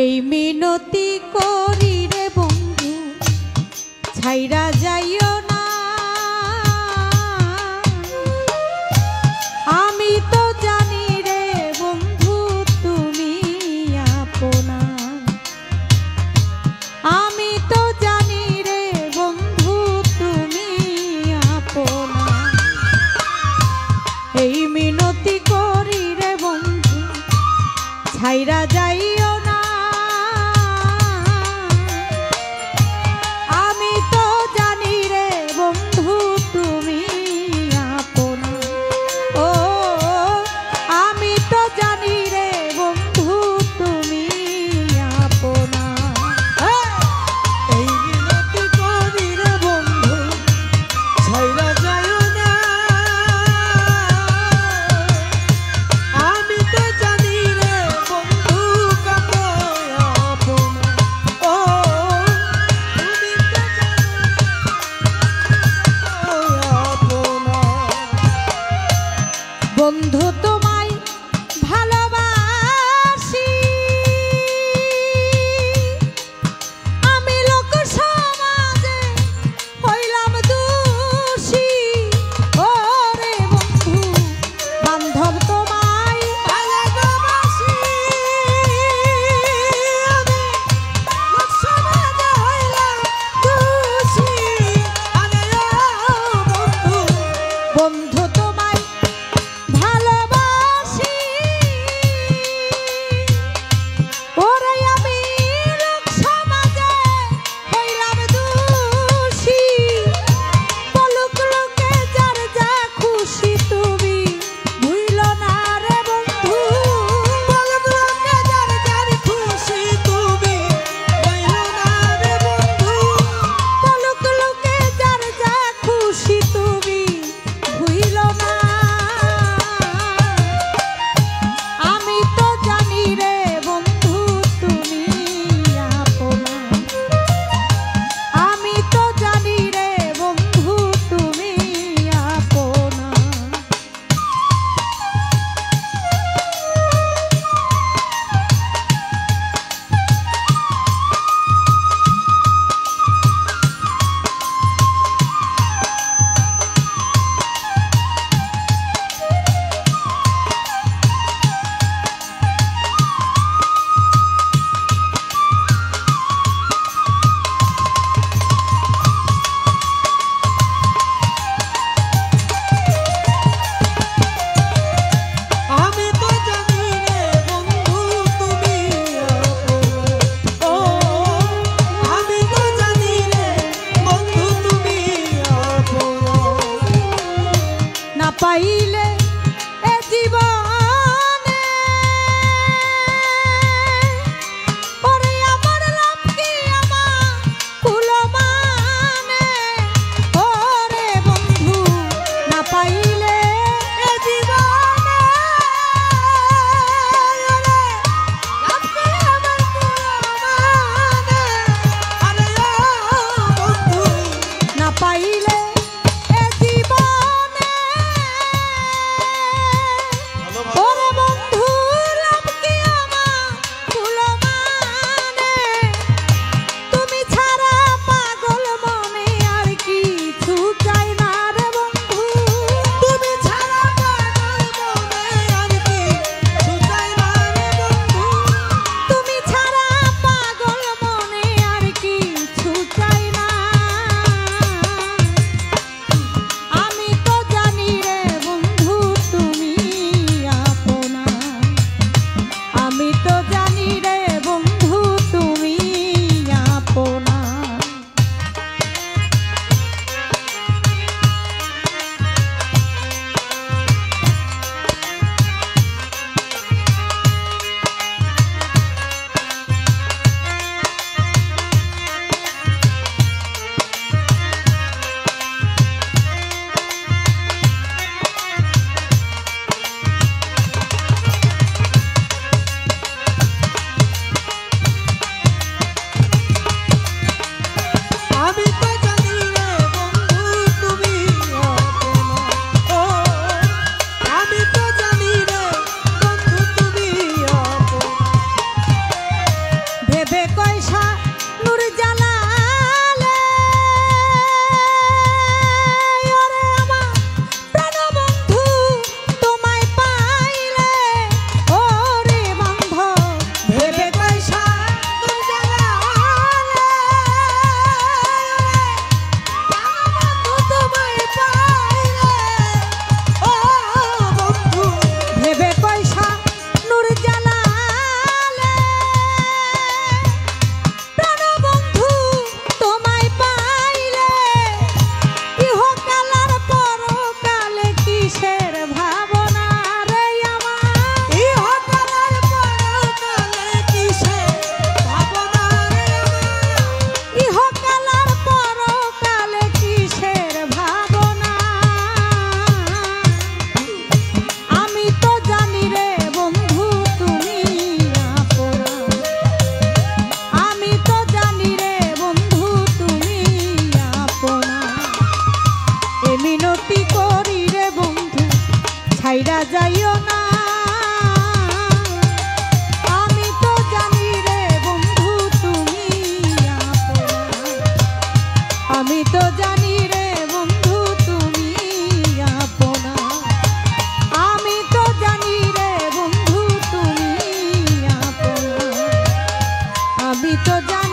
এই মিনতি করি রে বন্ধু ছাইরা যাইও না। আমি তো জানি রে বন্ধু তুমি আপনা, আমি তো জানি রে বন্ধু তুমি আপনা। এই মিনতি করি রে বন্ধু ছাইরা যাইও না। আমি তো জানি রে বন্ধু তুমি আপনা, ও আমি তো জানি রে বন্ধু তুমি আপনা। এই মিনতি করি রে বন্ধু ছাইরা যাইও না। আমি তো জানি রে বন্ধু কাপনা, ছাইরা যাইও না। আমি তো জানি রে বন্ধু তুমি আপনা, আমি তো জানি রে বন্ধু তুমি আপনা, আমি তো জানি রে বন্ধু তুমি আপনা, আমি তো জানি